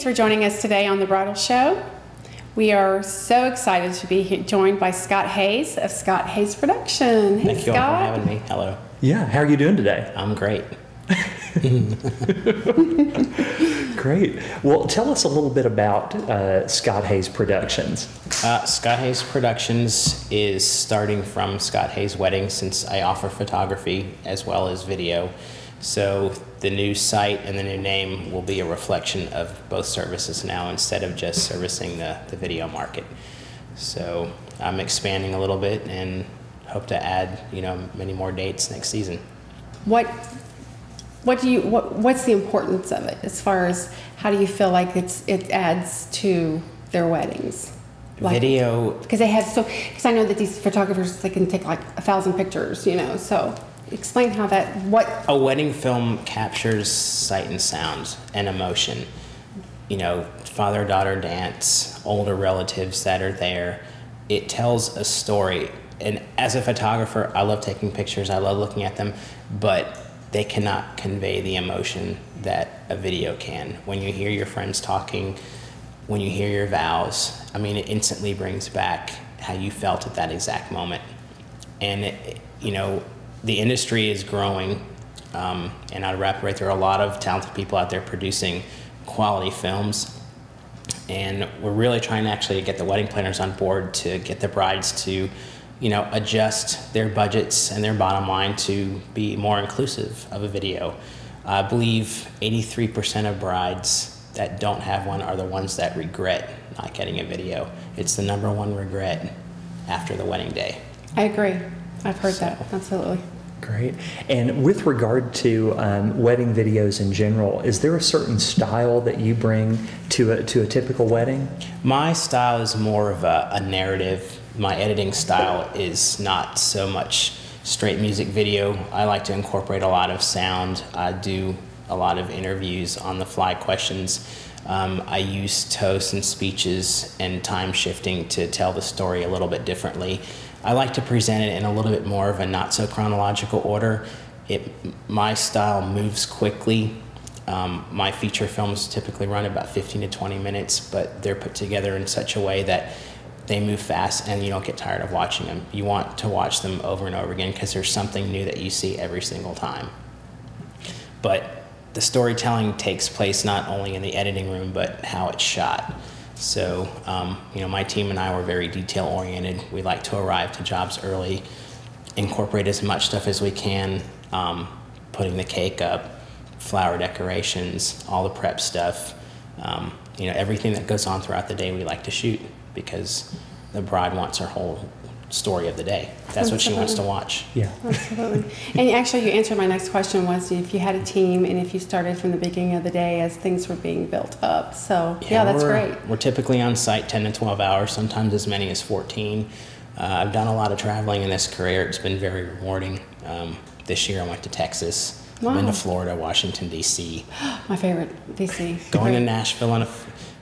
thanks for joining us today on the Bridal Show. We are so excited to be joined by Scott Hayes of Scott Hayes Production. Hey, Thank you all for having me. Hello. Yeah, how are you doing today? I'm great. Great. Well, tell us a little bit about Scott Hayes Productions. Scott Hayes Productions is starting from Scott Hayes Weddings, since I offer photography as well as video. So the new site and the new name will be a reflection of both services now, instead of just servicing the video market. So I'm expanding a little bit and hope to add, many more dates next season. What's the importance of it, as far as how do you feel like it adds to their weddings? Video. Because because I know that these photographers, they can take like 1,000 pictures, so explain how a wedding film captures sight and sound and emotion. Father-daughter dance, older relatives that are there. It tells a story. And as a photographer, I love taking pictures, I love looking at them, but they cannot convey the emotion that a video can. When you hear your friends talking, when you hear your vows, it instantly brings back how you felt at that exact moment. And the industry is growing, and I'd wrap right there are a lot of talented people out there producing quality films, and we're really trying to actually get the wedding planners on board to get the brides to adjust their budgets and their bottom line to be more inclusive of a video. I believe 83% of brides that don't have one are the ones that regret not getting a video. It's the #1 regret after the wedding day. I agree. I've heard that, absolutely. Great. And with regard to wedding videos in general, is there a certain style that you bring to a typical wedding? My style is more of a narrative. My editing style is not so much straight music video. I like to incorporate a lot of sound. I do a lot of interviews, on the fly questions. I use toasts and speeches and time shifting to tell the story a little bit differently. I like to present it in a little bit more of a not so chronological order. My style moves quickly. My feature films typically run about 15 to 20 minutes, but they're put together in such a way that they move fast and you don't get tired of watching them. You want to watch them over and over again because there's something new that you see every single time. But the storytelling takes place not only in the editing room, but how it's shot. So, my team and I were very detail oriented. We like to arrive to jobs early, incorporate as much stuff as we can, putting the cake up, flower decorations, all the prep stuff, everything that goes on throughout the day we like to shoot, because the bride wants her whole story of the day. That's what she wants to watch. Yeah. Absolutely. And actually, you answered my next question, was if you had a team and if you started from the beginning of the day as things were being built up. So, yeah, that's great. We're typically on site 10 to 12 hours, sometimes as many as 14. I've done a lot of traveling in this career. It's been very rewarding. This year I went to Texas. Wow. I've been to Florida, Washington, D.C. My favorite, D.C. Going to Nashville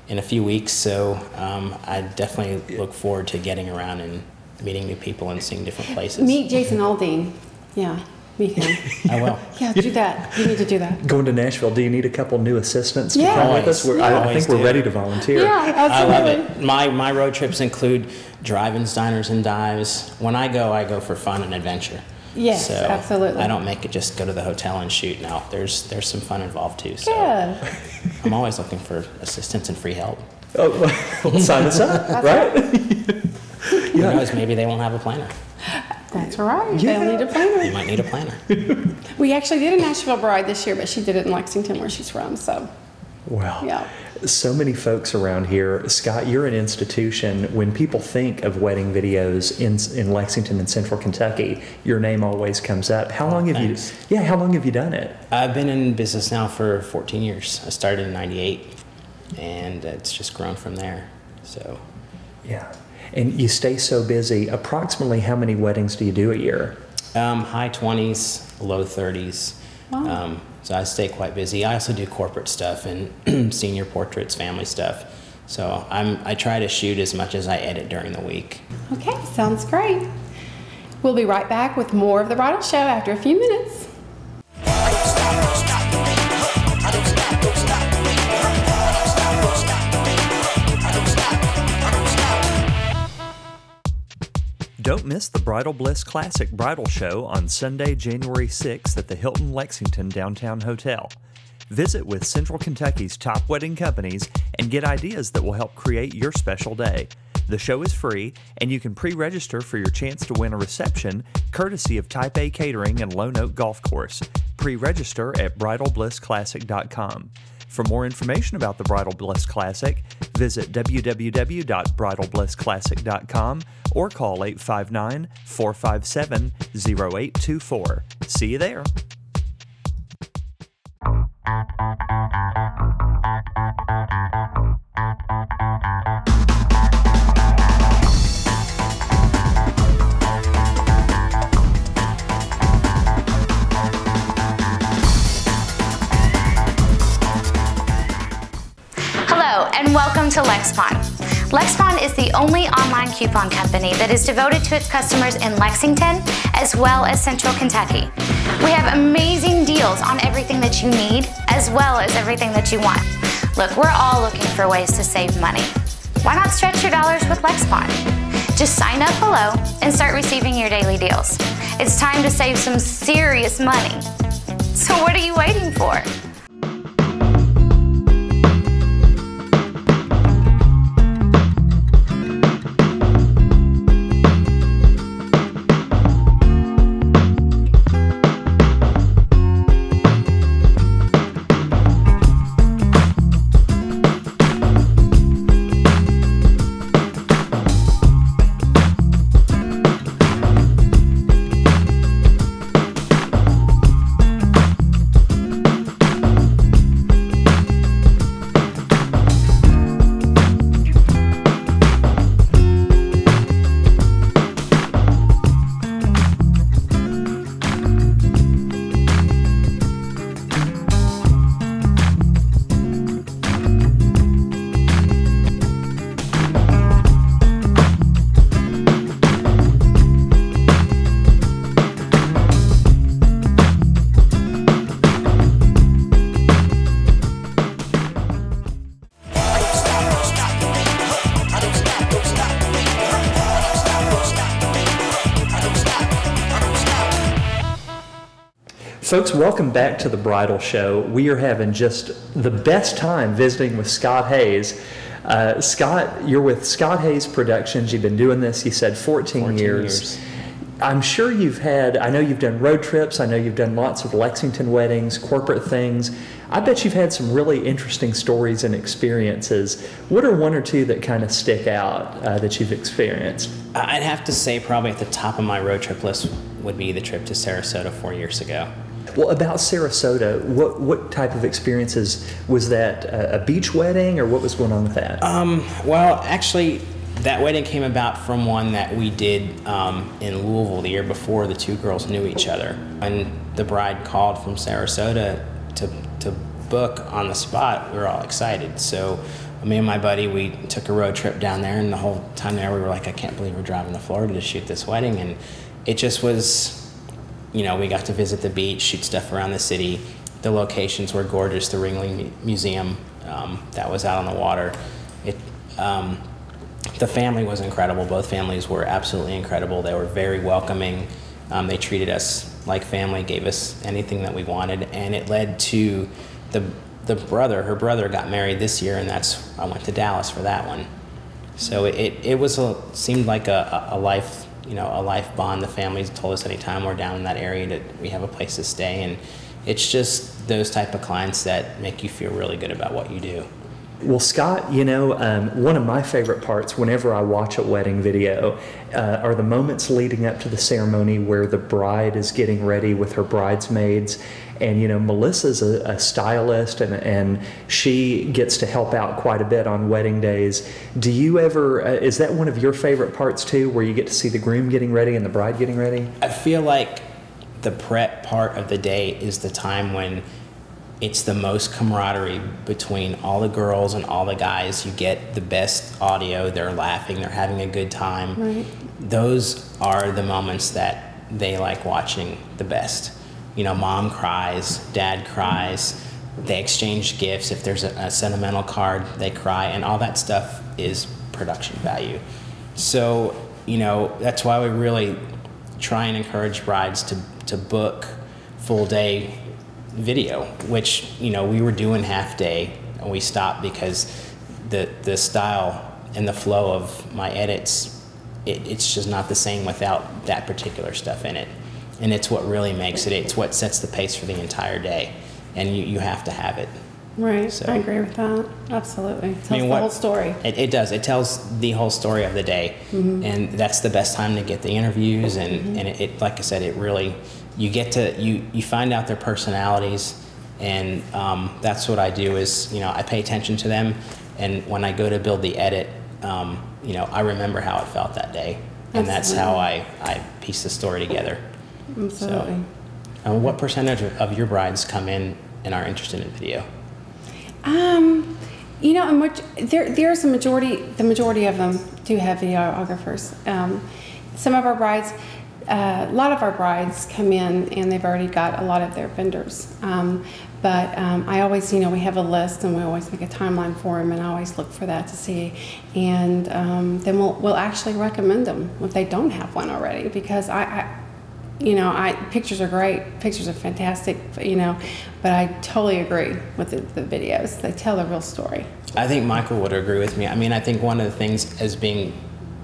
in a few weeks, so I definitely look forward to getting around and meeting new people and seeing different places. Meet Jason Aldean. Yeah, meet him. I will. Yeah, do that. You need to do that. Going to Nashville, do you need a couple new assistants to come with us? I think we're ready to volunteer. Yeah, absolutely. I love it. My road trips include drive-ins, diners, and dives. When I go for fun and adventure. Yes, so absolutely. I don't make it just go to the hotel and shoot. No, there's some fun involved too. So yeah. I'm always looking for assistance and free help. Oh, well, sign us up, right? Who knows, maybe they won't have a planner. That's right. Yeah. They'll need a planner. They might need a planner. We actually did a Nashville bride this year, but she did it in Lexington, where she's from. So, wow. Yeah. So many folks around here. Scott, you're an institution. When people think of wedding videos in Lexington and Central Kentucky, your name always comes up. How long have you? Yeah, how long have you done it? I've been in business now for 14 years. I started in '98, and it's just grown from there. So, yeah. And you stay so busy. Approximately how many weddings do you do a year? High 20s, low 30s. Wow. So I stay quite busy. I also do corporate stuff and senior portraits, family stuff. So I try to shoot as much as I edit during the week. Okay, sounds great. We'll be right back with more of the Bridal Show after a few minutes. Don't stop, don't stop. Don't miss the Bridal Bliss Classic Bridal Show on Sunday, January 6th at the Hilton Lexington Downtown Hotel. Visit with Central Kentucky's top wedding companies and get ideas that will help create your special day. The show is free, and you can pre-register for your chance to win a reception courtesy of Type A Catering and Lone Oak Golf Course. Pre-register at bridalblissclassic.com. For more information about the Bridal Bliss Classic, visit www.bridalblissclassic.com or call 859-457-0824. See you there. And welcome to Lexpon. Lexpon is the only online coupon company that is devoted to its customers in Lexington as well as Central Kentucky. We have amazing deals on everything that you need as well as everything that you want. Look, we're all looking for ways to save money. Why not stretch your dollars with Lexpon? Just sign up below and start receiving your daily deals. It's time to save some serious money. So what are you waiting for? Folks, welcome back to the Bridal Show. We are having just the best time visiting with Scott Hayes. Scott, you're with Scott Hayes Productions. You've been doing this, you said, 14 years. I'm sure I know you've done road trips. I know you've done lots of Lexington weddings, corporate things. I bet you've had some really interesting stories and experiences. What are one or two that kind of stick out that you've experienced? I'd have to say probably at the top of my road trip list would be the trip to Sarasota 4 years ago. Well, about Sarasota, what type of experiences was that? A beach wedding, or what was going on with that? Well, actually, that wedding came about from one that we did in Louisville the year before. The two girls knew each other. When the bride called from Sarasota to book on the spot, we were all excited. So me and my buddy, we took a road trip down there, and the whole time there we were like, I can't believe we're driving to Florida to shoot this wedding. And it just was, you know, we got to visit the beach, shoot stuff around the city. The locations were gorgeous. The Ringling Museum that was out on the water. The family was incredible. Both families were absolutely incredible. They were very welcoming. They treated us like family, gave us anything that we wanted, and it led to her brother got married this year, and I went to Dallas for that one. So it seemed like a life, you know, a life bond. The families told us anytime we're down in that area that we have a place to stay, and it's just those type of clients that make you feel really good about what you do. Well, Scott, you know, one of my favorite parts whenever I watch a wedding video are the moments leading up to the ceremony where the bride is getting ready with her bridesmaids. And, you know, Melissa's a stylist, and she gets to help out quite a bit on wedding days. Do you ever, is that one of your favorite parts too, where you get to see the groom getting ready and the bride getting ready? I feel like the prep part of the day is the time when it's the most camaraderie between all the girls and all the guys. You get the best audio. They're laughing. They're having a good time. Right. Those are the moments that they like watching the best. You know, mom cries, dad cries. They exchange gifts. If there's a sentimental card, they cry, and all that stuff is production value. So that's why we really try and encourage brides to book full day video, which, we were doing half day and we stopped because the style and the flow of my edits, it's just not the same without that particular stuff in it. And it's what really makes it. It's what sets the pace for the entire day. And you have to have it. Right. So, I agree with that. Absolutely. It tells the whole story. It does. It tells the whole story of the day. And that's the best time to get the interviews. And it like I said, it really, you get to, you find out their personalities. And that's what I do is, I pay attention to them. And when I go to build the edit, I remember how it felt that day. And that's how I piece the story together. Absolutely. So, what percentage of your brides come in and are interested in video? There's a majority. The majority of them do have videographers. Some of our brides, a lot of our brides come in and they've already got a lot of their vendors. But I always, we have a list and we always make a timeline for them, and I always look for that to see. And then we'll actually recommend them if they don't have one already, because pictures are great, pictures are fantastic, but I totally agree with the videos. They tell the real story. I think Michael would agree with me. I mean, I think one of the things as being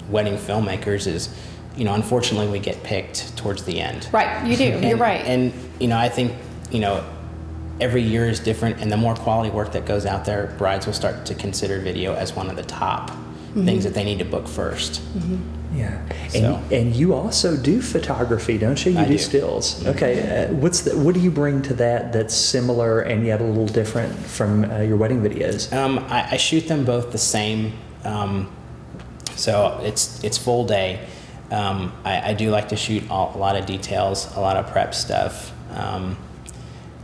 wedding filmmakers is, unfortunately we get picked towards the end. Right, you do, you're right. And, I think, every year is different, and the more quality work that goes out there, brides will start to consider video as one of the top things that they need to book first. Yeah, So. and you also do photography, don't you? You do stills. Okay, what do you bring to that that's similar and yet a little different from your wedding videos? I shoot them both the same, so it's full day. I do like to shoot a lot of details, a lot of prep stuff.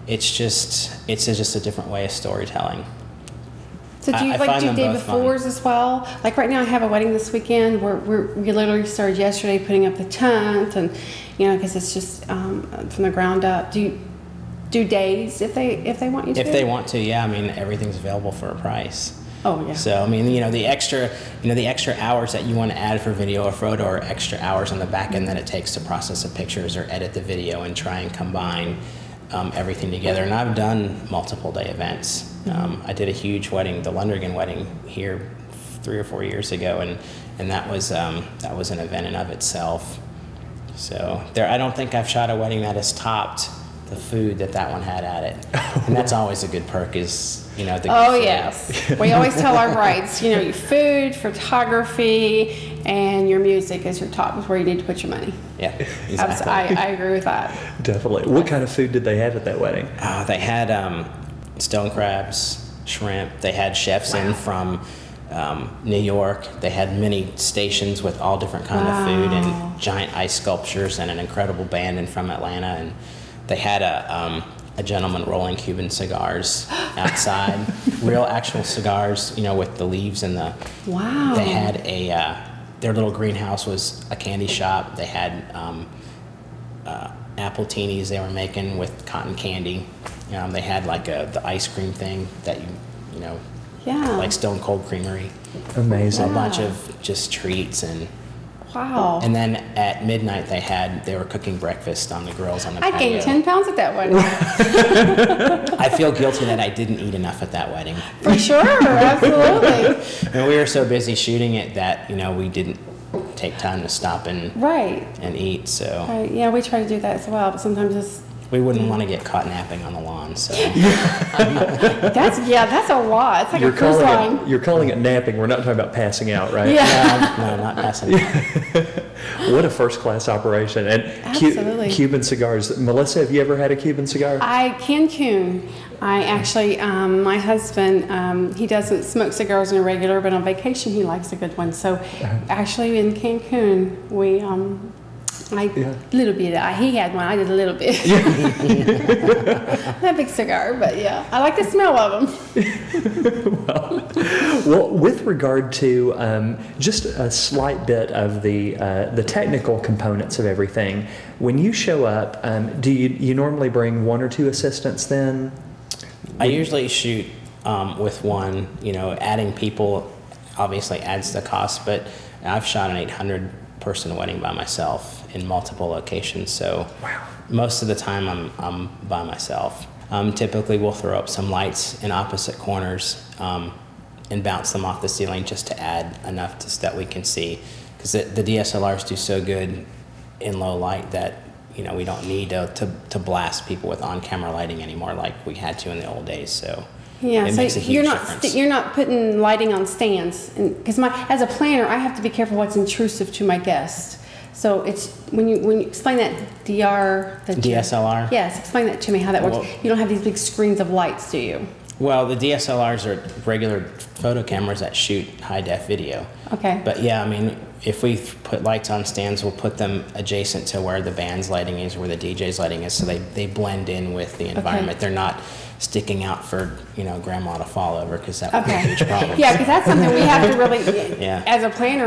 It's just a different way of storytelling. So do you do day befores as well? Like right now I have a wedding this weekend where we literally started yesterday putting up the tent, and because it's just from the ground up. Do you do days if they want you to? If they want to, yeah. I mean, everything's available for a price. Oh yeah. So I mean, the extra hours that you want to add for video or photo, or extra hours on the back end that it takes to process the pictures or edit the video and try and combine everything together. And I've done multiple day events. I did a huge wedding, the Lundergan wedding here 3 or 4 years ago, and that was an event in of itself. So I don't think I've shot a wedding that has topped the food that one had at it. And that's always a good perk is, the good food. Yes. We always tell our brides, your food, photography, and your music is your top, is where you need to put your money. Yeah, exactly. I agree with that. Definitely. What kind of food did they have at that wedding? They had stone crabs, shrimp. They had chefs in from New York. They had many stations with all different kind of food and giant ice sculptures and an incredible band in from Atlanta. And they had a gentleman rolling Cuban cigars outside, real actual cigars, with the leaves and the. Wow. They had their little greenhouse was a candy shop. They had apple teenies they were making with cotton candy. They had like the ice cream thing that like Stone Cold Creamery. Amazing. A bunch of just treats and. Wow. And then at midnight they were cooking breakfast on the grills on the patio. I gained 10 pounds at that wedding. I feel guilty that I didn't eat enough at that wedding. For sure, absolutely. And we were so busy shooting it that, we didn't take time to stop and eat. So Right. Yeah, we try to do that as well, but sometimes we wouldn't want to get caught napping on the lawn. So that's a lot. It's like a cruise line. You're calling it napping. We're not talking about passing out, right? Yeah. No, not passing out. What a first-class operation. And Absolutely. Cuban cigars. Melissa, have you ever had a Cuban cigar? Cancun. I actually, my husband, he doesn't smoke cigars on a regular, but on vacation he likes a good one. So actually in Cancun, we, little bit. He had one. I did a little bit. Not a big cigar, but yeah, I like the smell of them. well, with regard to just a slight bit of the technical components of everything, when you show up, do you normally bring 1 or 2 assistants then? I usually shoot with one. Adding people obviously adds the cost, but I've shot an 800 person wedding by myself in multiple locations. So Wow. most of the time I'm by myself. Typically we'll throw up some lights in opposite corners and bounce them off the ceiling just to add enough that we can see. Because the DSLRs do so good in low light that, you know, we don't need to blast people with on-camera lighting anymore like we had to in the old days. So Yeah, it so makes a huge difference. you're not putting lighting on stands, because as a planner, I have to be careful what's intrusive to my guest. So it's when you explain that DSLR. Yes, explain that to me how that works. Well, You don't have these big screens of lights, do you? Well, the DSLRs are regular photo cameras that shoot high def video. Okay. But yeah, I mean, if we put lights on stands, we'll put them adjacent to where the band's lighting is, where the DJ's lighting is, so they blend in with the environment. They're not sticking out for, you know, grandma to fall over, because that would be a huge problem. Yeah, because that's something we have to really. Yeah. As a planner,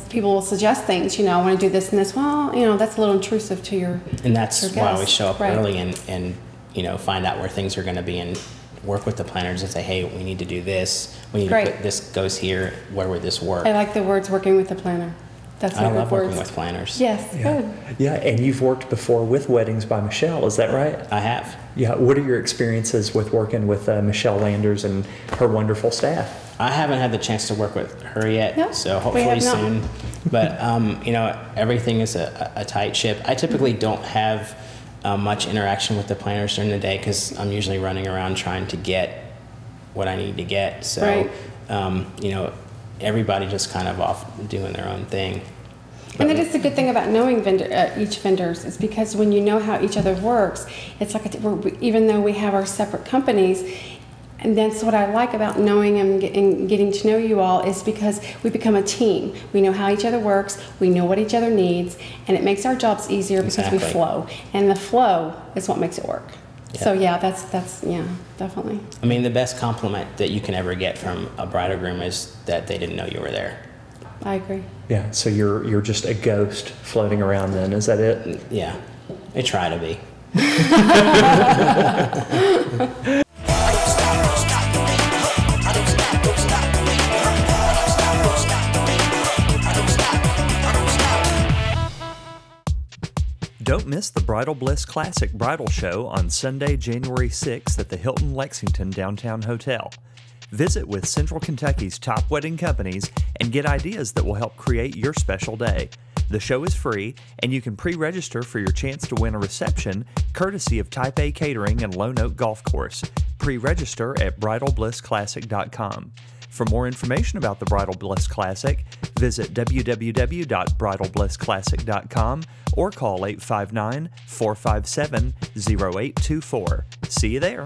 people will suggest things. You know, I want to do this and this. Well, you know, that's a little intrusive to your. And that's your why we guests. show up Right. early and you know, find out where things are going to be and work with the planners and say, hey, we need to do this. We need Great. to put this goes here. Where would this work? I like the words "working with the planner." That's I my love good working words. with planners. Yes, good. Yeah, and you've worked before with Weddings by Michelle, is that right? I have. Yeah, what are your experiences with working with Michelle Landers and her wonderful staff? I haven't had the chance to work with her yet, No, so we hopefully have not. soon. But you know, everything is a tight ship. I typically don't have much interaction with the planners during the day because I'm usually running around trying to get what I need to get. So Right. you know, everybody just kind of off doing their own thing. And that is the good thing about knowing each vendors, is because when you know how each other works, it's like even though we have our separate companies, and that's what I like about knowing and getting to know you all, is because we become a team. We know how each other works, we know what each other needs, and it makes our jobs easier because we Exactly. flow. And the flow is what makes it work. Yeah. So yeah, that's yeah, definitely. I mean, the best compliment that you can ever get from a bride or groom is that they didn't know you were there. I agree. Yeah, so you're just a ghost floating around then, is that it? Yeah, I try to be. Don't miss the Bridal Bliss Classic Bridal Show on Sunday, January 6th at the Hilton Lexington Downtown Hotel. Visit with Central Kentucky's top wedding companies and get ideas that will help create your special day. The show is free, and you can pre-register for your chance to win a reception courtesy of Type A Catering and Lone Oak Golf Course. Pre-register at bridalblissclassic.com. For more information about the Bridal Bliss Classic, visit www.bridalblissclassic.com or call 859-457-0824. See you there.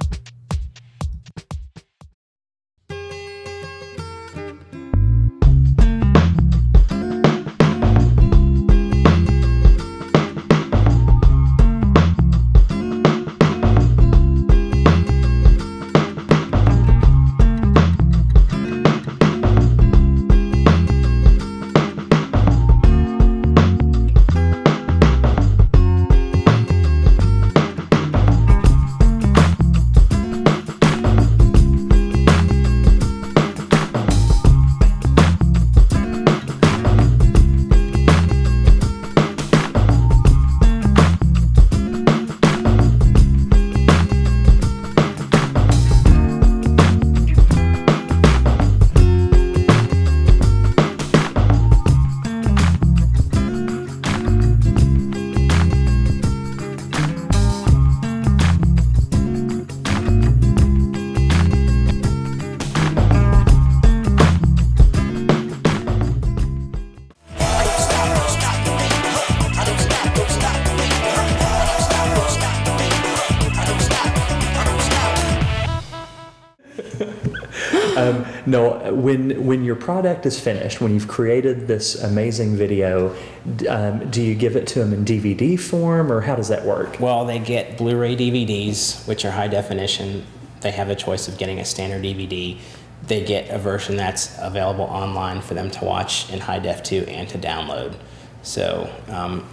No, when your product is finished, when you've created this amazing video, do you give it to them in DVD form, or how does that work? Well, they get Blu-ray DVDs, which are high definition. They have a choice of getting a standard DVD. They get a version that's available online for them to watch in high def too, and to download. So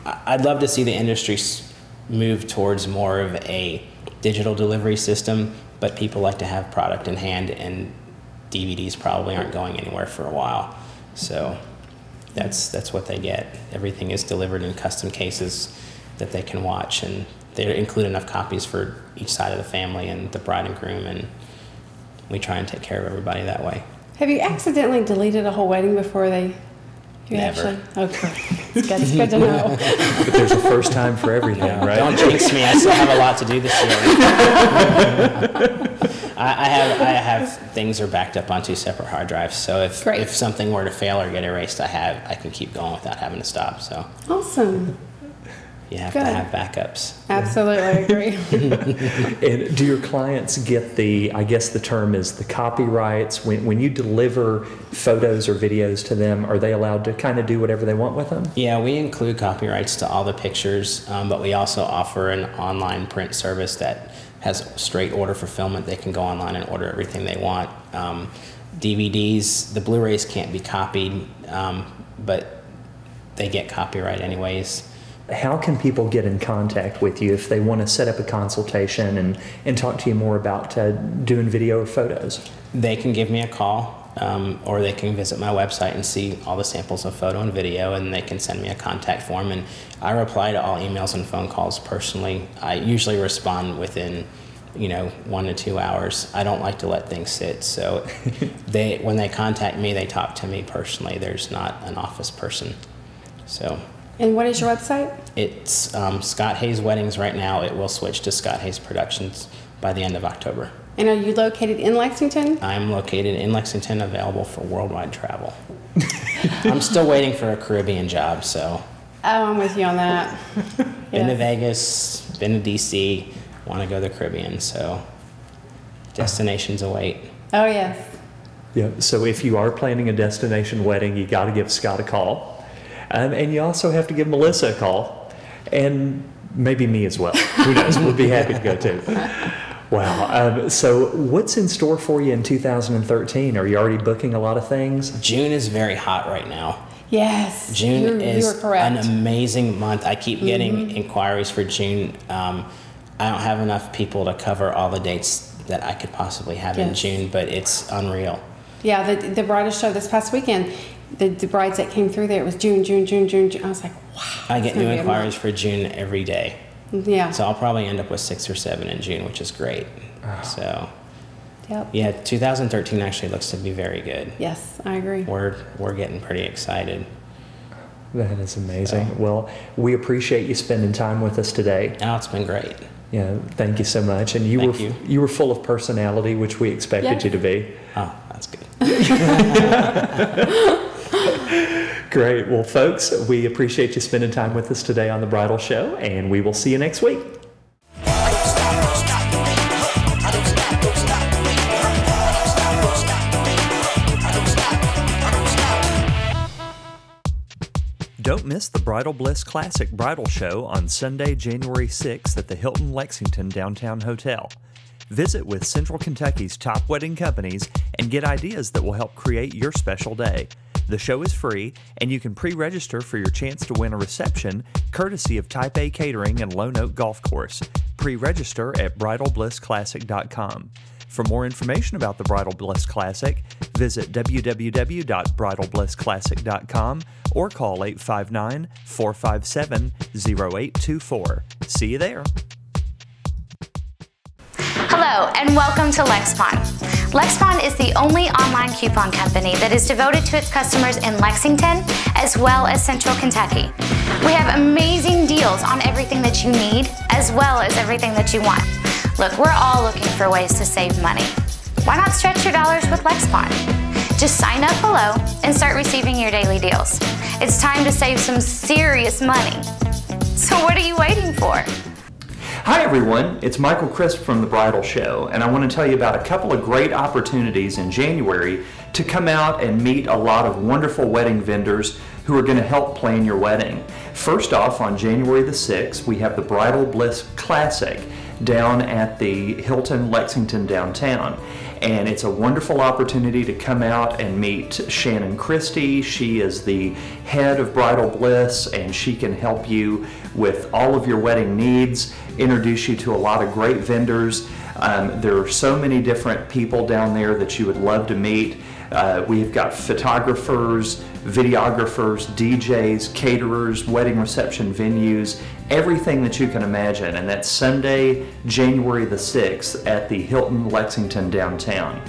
I'd love to see the industry move towards more of a digital delivery system, but people like to have product in hand, and DVDs probably aren't going anywhere for a while. So that's what they get. Everything is delivered in custom cases that they can watch, and they include enough copies for each side of the family and the bride and groom, and we try and take care of everybody that way. Have you accidentally deleted a whole wedding before they? Never. Okay. It's good to know. But there's a first time for everything, right? Don't jinx me. I still have a lot to do this year. I have things are backed up on 2 separate hard drives. So if something were to fail or get erased, I can keep going without having to stop. So awesome. You have to have backups. Absolutely, I agree. And do your clients get I guess the term is the copyrights, when you deliver photos or videos to them, are they allowed to kind of do whatever they want with them? Yeah, we include copyrights to all the pictures, but we also offer an online print service that has straight order fulfillment. They can go online and order everything they want. DVDs, the Blu-rays can't be copied, but they get copyright anyways. How can people get in contact with you if they want to set up a consultation and talk to you more about doing video or photos? They can give me a call, or they can visit my website and see all the samples of photo and video, and they can send me a contact form. And I reply to all emails and phone calls personally. I usually respond within 1 to 2 hours. I don't like to let things sit, so when they contact me, they talk to me personally. There's not an office person. So. And what is your website? It's Scott Hayes Weddings right now. It will switch to Scott Hayes Productions by the end of October. And are you located in Lexington? I'm located in Lexington, available for worldwide travel. I'm still waiting for a Caribbean job, so. Oh, I'm with you on that. Been to Vegas, been to DC, want to go to the Caribbean, so destinations await. Oh, yes. Yeah, so if you are planning a destination wedding, you got to give Scott a call. And you also have to give Melissa a call, and maybe me as well. Who knows? We'll be happy to go too. Wow. So what's in store for you in 2013? Are you already booking a lot of things? June is very hot right now. Yes. June is an amazing month. I keep getting inquiries for June. I don't have enough people to cover all the dates that I could possibly have in June, but it's unreal. Yeah, the Bridal Show this past weekend, the brides that came through there, it was June, June, June, June, June. I was like, wow. I get new inquiries for June every day. Yeah. So I'll probably end up with 6 or 7 in June, which is great. So, yeah, 2013 actually looks to be very good. Yes, I agree. We're getting pretty excited. That is amazing. So, well, we appreciate you spending time with us today. Oh, it's been great. Yeah, thank you so much. And you were full of personality, which we expected you to be. Oh, that's good. Great. Well, folks, we appreciate you spending time with us today on the Bridal Show, and we will see you next week. Don't miss the Bridal Bliss Classic Bridal Show on Sunday, January 6th at the Hilton Lexington Downtown Hotel. Visit with Central Kentucky's top wedding companies and get ideas that will help create your special day. The show is free, and you can pre-register for your chance to win a reception courtesy of Type A Catering and Lone Oak Golf Course. Pre-register at bridalblissclassic.com. For more information about the Bridal Bliss Classic, visit www.bridalblissclassic.com or call 859-457-0824. See you there. Hello, and welcome to LexPon. LexPon is the only online coupon company that is devoted to its customers in Lexington as well as Central Kentucky. We have amazing deals on everything that you need as well as everything that you want. Look, we're all looking for ways to save money. Why not stretch your dollars with LexPon? Just sign up below and start receiving your daily deals. It's time to save some serious money. So what are you waiting for? Hi everyone, it's Michael Crisp from The Bridal Show, and I want to tell you about a couple of great opportunities in January to come out and meet a lot of wonderful wedding vendors who are going to help plan your wedding. First off, on January the 6th, we have the Bridal Bliss Classic down at the Hilton Lexington downtown. And it's a wonderful opportunity to come out and meet Shannon Christie. She is the head of Bridal Bliss, and she can help you with all of your wedding needs, introduce you to a lot of great vendors. There are so many different people down there that you would love to meet. We've got photographers, videographers, DJs, caterers, wedding reception venues, everything that you can imagine. And that's Sunday, January the 6th at the Hilton Lexington downtown.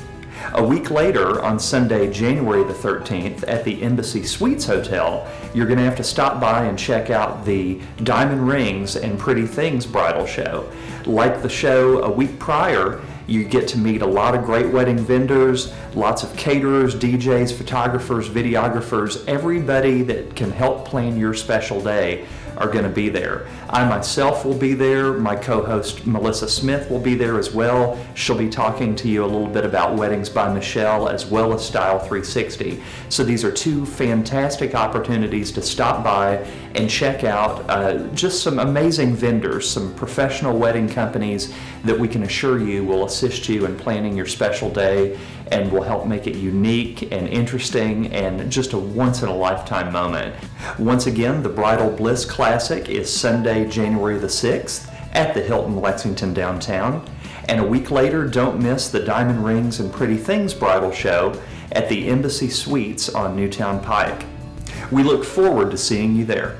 A week later, on Sunday, January the 13th, at the Embassy Suites Hotel, you're going to have to stop by and check out the Diamond Rings and Pretty Things bridal show. Like the show a week prior, you get to meet a lot of great wedding vendors, lots of caterers, DJs, photographers, videographers, everybody that can help plan your special day are going to be there. I myself will be there. My co-host Melissa Smith will be there as well. She'll be talking to you a little bit about Weddings by Michelle as well as Style 360. So these are two fantastic opportunities to stop by and check out just some amazing vendors, some professional wedding companies that we can assure you will assist you in planning your special day and will help make it unique and interesting and just a once-in-a-lifetime moment. Once again, the Bridal Bliss Classic is Sunday, January the 6th at the Hilton Lexington downtown. And a week later, don't miss the Diamond Rings and Pretty Things bridal show at the Embassy Suites on Newtown Pike. We look forward to seeing you there.